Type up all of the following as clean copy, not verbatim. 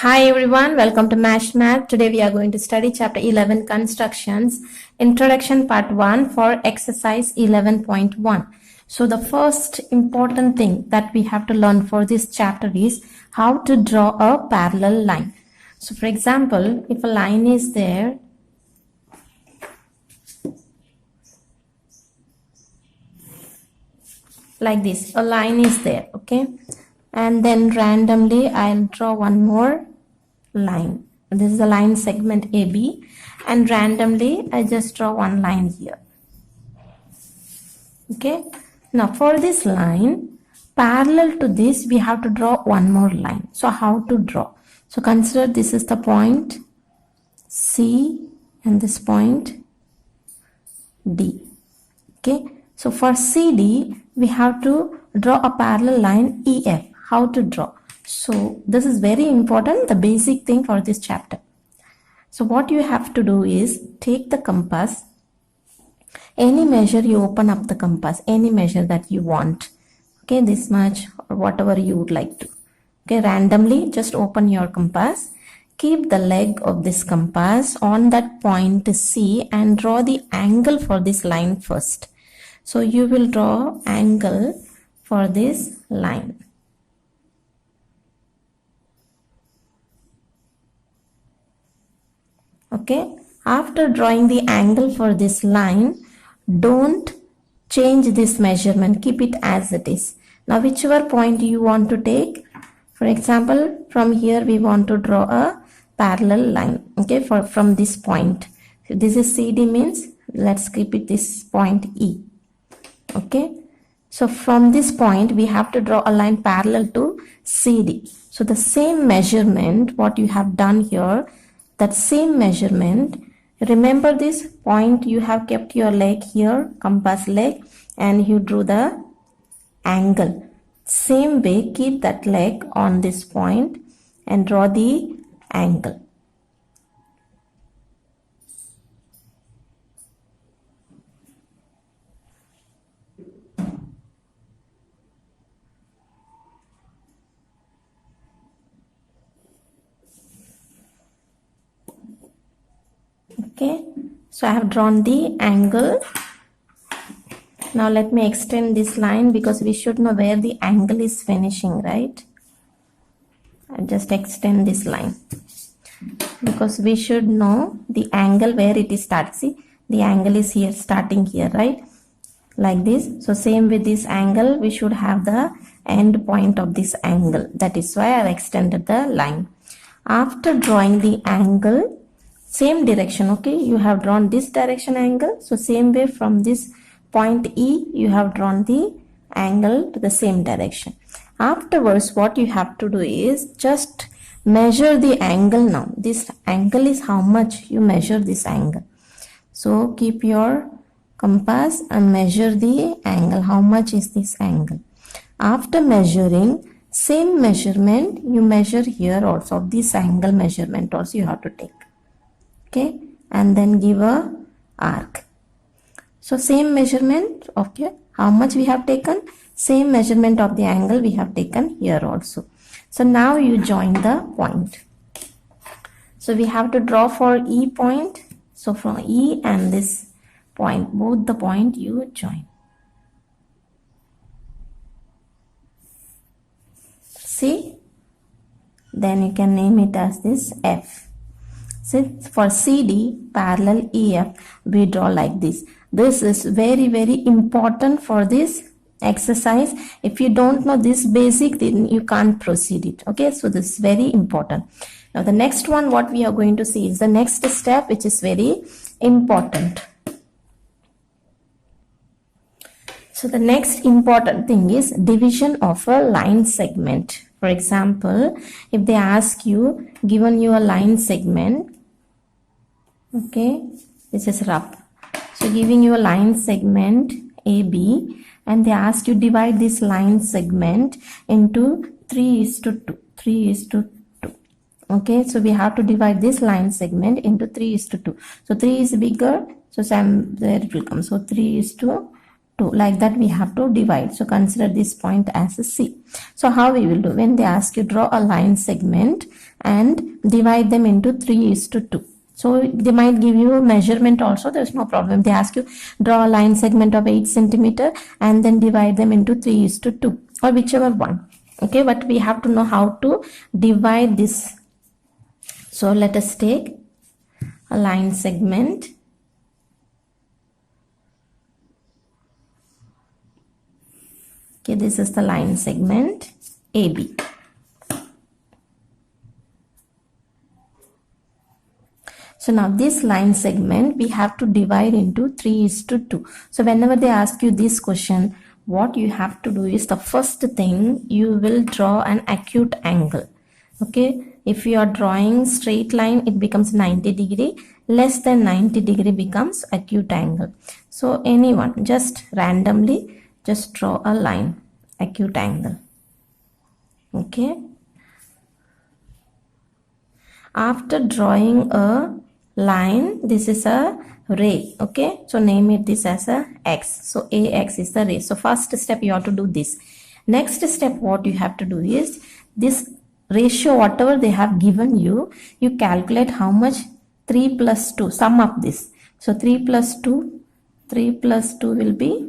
Hi everyone, welcome to Math. Today we are going to study chapter 11 constructions, introduction part 1 for exercise 11.1. So the first important thing that we have to learn for this chapter is how to draw a parallel line. So for example, if a line is there, like this, a line is there, okay, and then randomly I'll draw one more line. This is the line segment AB, and randomly I just draw one line here. Okay, now for this line parallel to this we have to draw one more line. So how to draw? So consider this is the point C and this point D. Okay, so for CD we have to draw a parallel line EF. How to draw? So this is very important, the basic thing for this chapter. So what you have to do is take the compass, any measure, you open up the compass, any measure that you want, okay, this much or whatever you would like to, okay, randomly just open your compass, keep the leg of this compass on that point C and draw the angle for this line first. So you will draw angle for this line. Okay, after drawing the angle for this line, don't change this measurement, keep it as it is. Now whichever point you want to take, for example from here we want to draw a parallel line, okay, from this point. So this is CD, means let's keep it this point E. Okay, so from this point we have to draw a line parallel to CD. So the same measurement what you have done here, that same measurement, remember this point, you have kept your leg here, compass leg, and you drew the angle. Same way keep that leg on this point and draw the angle. Okay, so I have drawn the angle. Now let me extend this line because we should know where the angle is finishing, right? I'll just extend this line because we should know the angle where it is starting. See, the angle is here, starting here, right? Like this. So same with this angle, we should have the end point of this angle. That is why I've extended the line. After drawing the angle, same direction, okay, you have drawn this direction angle, so same way from this point E you have drawn the angle to the same direction. Afterwards what you have to do is just measure the angle. Now this angle is how much, you measure this angle. So keep your compass and measure the angle, how much is this angle. After measuring, same measurement you measure here also, this angle measurement also you have to take. Okay, and then give a arc. So same measurement, okay, how much we have taken, same measurement of the angle we have taken here also. So now you join the point. So we have to draw for E point. So from E and this point, both the point you join. See, then you can name it as this F. So for CD parallel EF we draw like this. This is very important for this exercise. If you don't know this basic, then you can't proceed it. Okay, so this is very important. Now the next one what we are going to see is the next step, which is very important. So the next important thing is division of a line segment. For example, if they ask you, given you a line segment, okay, this is rough. So giving you a line segment AB and they ask you divide this line segment into 3:2. 3:2. Okay, so we have to divide this line segment into 3:2. So 3 is bigger, so there it will come. So 3:2. 2. Like that we have to divide. So consider this point as a C. So how we will do? When they ask you draw a line segment and divide them into 3:2. So they might give you a measurement also. There's no problem. They ask you draw a line segment of 8 centimeter and then divide them into 3:2 or whichever one. Okay, but we have to know how to divide this. So let us take a line segment. Okay, this is the line segment AB. So now this line segment we have to divide into 3:2. So whenever they ask you this question, what you have to do is the first thing you will draw an acute angle. Okay, if you are drawing straight line, it becomes 90 degree. Less than 90 degree becomes acute angle. So anyone just randomly just draw a line, acute angle. Okay. After drawing a line, this is a ray. Okay, so name it this as a X. So AX is the ray. So first step you have to do this. Next step what you have to do is this ratio whatever they have given you, you calculate how much 3 plus 2, sum up this. So 3 plus 2, 3 plus 2 will be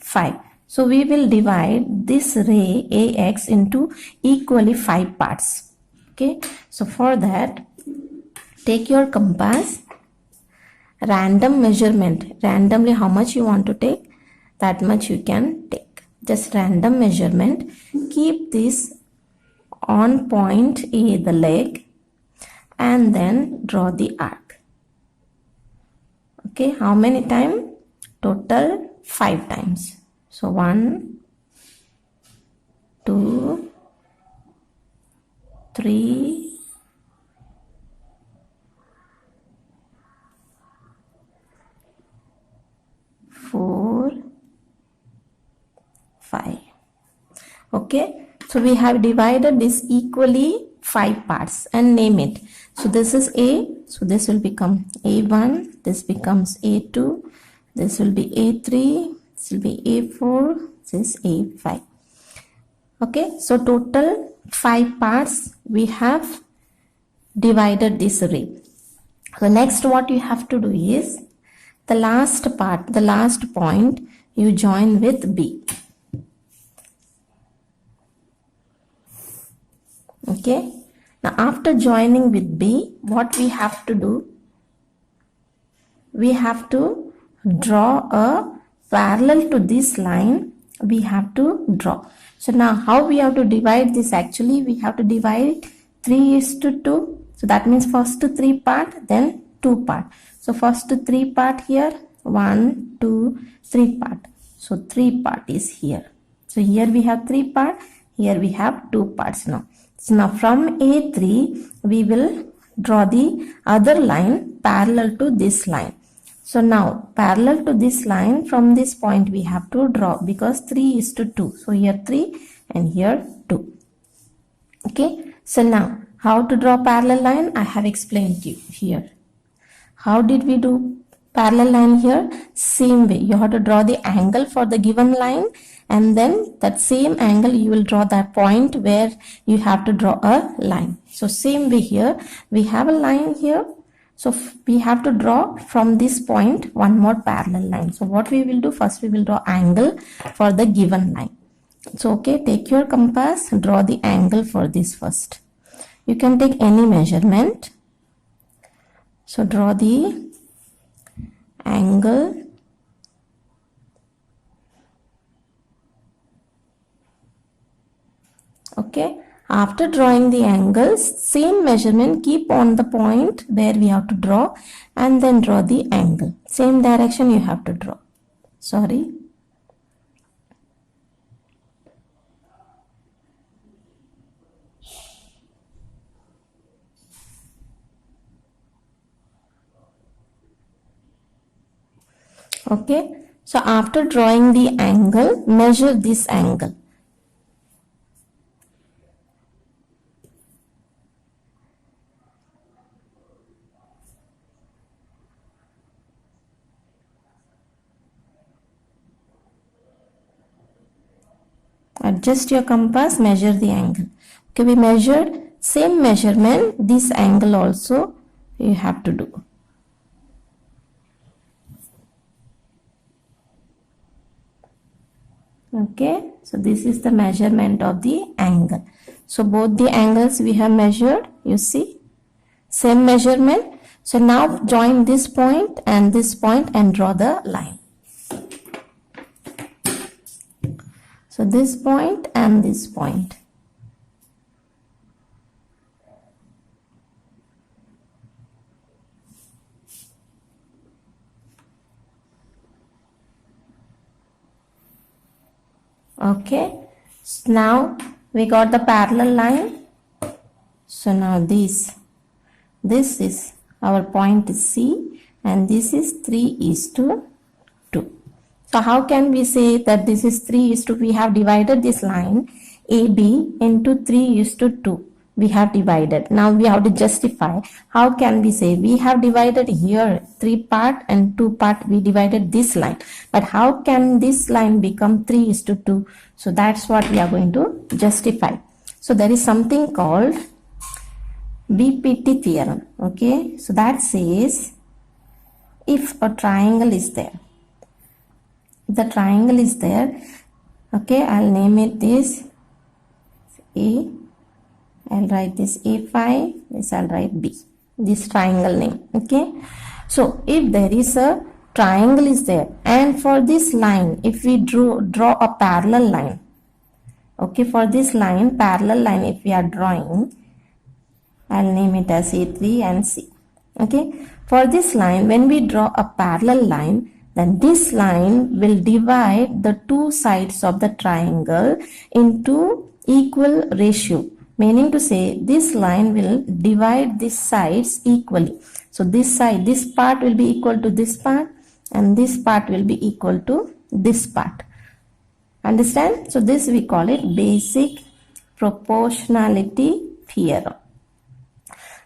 5. So we will divide this ray AX into equally 5 parts. Okay, so for that take your compass, random measurement, randomly how much you want to take, that much you can take. Just random measurement, keep this on point A, the leg, and then draw the arc. Okay, how many times? Total 5 times. So 1, 2, 3, 4, 5. Okay, so we have divided this equally 5 parts and name it. So this is A, so this will become A1, this becomes A2, this will be A3, this will be A4, this is A5. Okay, so total 5 parts we have divided this ray. So next what you have to do is the last part, the last point you join with B. Okay, now after joining with B, what we have to do? We have to draw a parallel to this line. We have to draw. So now how we have to divide this? Actually we have to divide 3:2. So that means first 3 part, then 2 part. So first 3 part here, 1, 2, 3 part. So 3 part is here. So here we have 3 part, here we have 2 parts now. So now from A3 we will draw the other line parallel to this line. So now parallel to this line, from this point we have to draw because 3:2. So here 3 and here 2. Okay. So now how to draw parallel line? I have explained to you here. How did we do parallel line here? Same way. You have to draw the angle for the given line and then that same angle you will draw that point where you have to draw a line. So same way here. We have a line here. So we have to draw from this point one more parallel line. So what we will do? First we will draw angle for the given line. So okay, take your compass, draw the angle for this first. You can take any measurement. So draw the angle. Okay, after drawing the angles, same measurement, keep on the point where we have to draw and then draw the angle. Same direction you have to draw. Sorry. Okay, so after drawing the angle, measure this angle. adjust your compass, measure the angle. Okay, we measured, same measurement, this angle also you have to do. Okay, so this is the measurement of the angle. So both the angles we have measured, you see, same measurement. So now join this point and draw the line. So this point and this point. Okay, so now we got the parallel line. So now this is our point is C and this is 3:2. So how can we say that this is 3:2? We have divided this line AB into 3:2. We have divided. Now we have to justify. How can we say we have divided here 3 part and 2 part? We divided this line. But how can this line become 3:2? So that's what we are going to justify. So there is something called BPT theorem. Okay. So that says if a triangle is there. If the triangle is there. Okay. I'll name it this A. I'll write this A5, this I'll write B, this triangle name. Okay, so if there is a triangle is there and for this line if we draw a parallel line, okay, for this line parallel line if we are drawing, I'll name it as A3 and C. Okay, for this line when we draw a parallel line, then this line will divide the two sides of the triangle into equal ratio. Meaning to say this line will divide these sides equally. So this side, this part will be equal to this part and this part will be equal to this part. Understand? So this we call it basic proportionality theorem.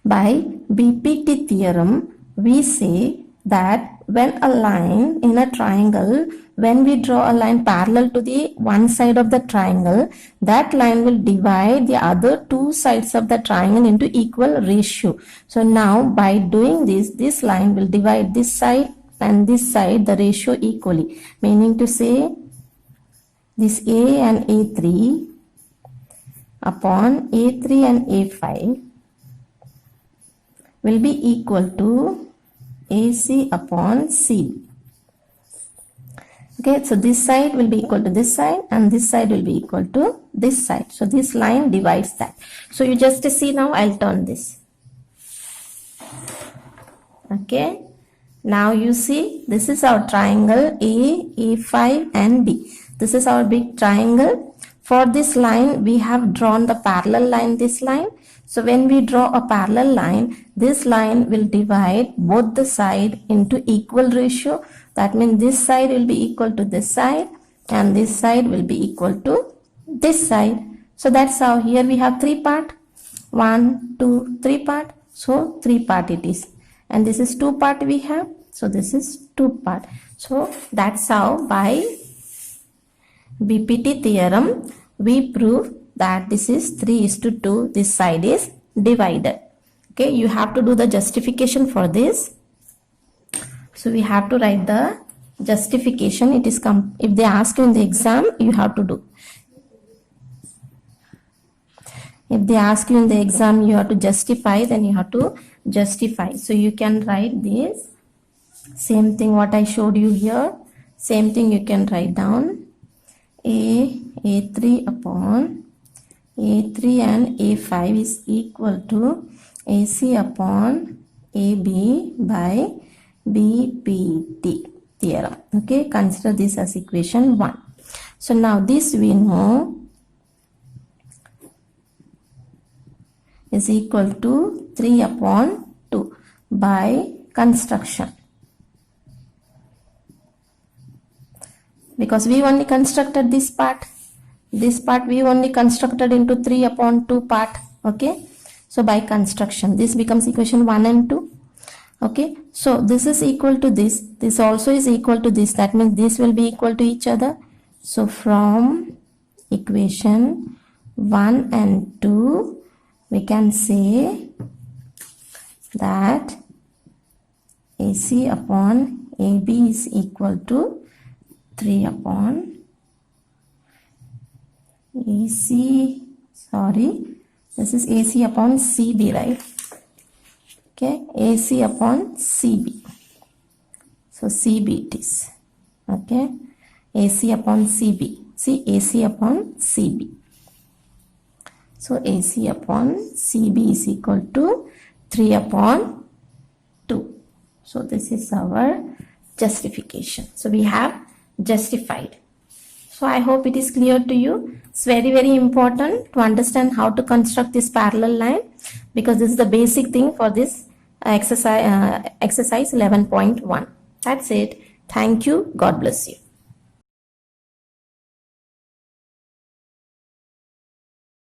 By BPT theorem, we say that when a line in a triangle, when we draw a line parallel to the one side of the triangle, that line will divide the other two sides of the triangle into equal ratio. So now by doing this, this line will divide this side and this side the ratio equally. Meaning to say this A and A3 upon A3 and A5 will be equal to AC upon CD. Okay, so this side will be equal to this side and this side will be equal to this side. So this line divides that. So you just see now, I'll turn this. Okay, now you see this is our triangle A, A5 and B. This is our big triangle. For this line, we have drawn the parallel line, this line. So when we draw a parallel line, this line will divide both the side into equal ratio. That means this side will be equal to this side and this side will be equal to this side. So that's how here we have 3 part. 1, 2, 3 part. So 3 part it is. And this is 2 part we have. So this is 2 part. So that's how by BPT theorem we prove that this is 3:2. This side is divided. Okay, you have to do the justification for this. So we have to write the justification. It is if they ask you in the exam, you have to do. If they ask you in the exam, you have to justify, then you have to justify. So you can write this. Same thing what I showed you here. Same thing you can write down. A3 upon A3 and A5 is equal to AC upon AB by BPT theorem. Okay, consider this as equation 1. So now this we know is equal to 3 upon 2 by construction. Because we only constructed this part. This part we only constructed into 3 upon 2 part. Okay. So by construction, this becomes equation 1 and 2. Okay. So this is equal to this. This also is equal to this. That means this will be equal to each other. So from equation 1 and 2, we can say that AC upon AB is equal to 3 upon AC, this is AC upon CB, right? Okay, AC upon CB. So CB it is. Okay, AC upon CB. See, AC upon CB. So AC upon CB is equal to 3 upon 2. So this is our justification. So we have justified. So I hope it is clear to you. It's very, very important to understand how to construct this parallel line, because this is the basic thing for this exercise 11.1. That's it. Thank you. God bless you.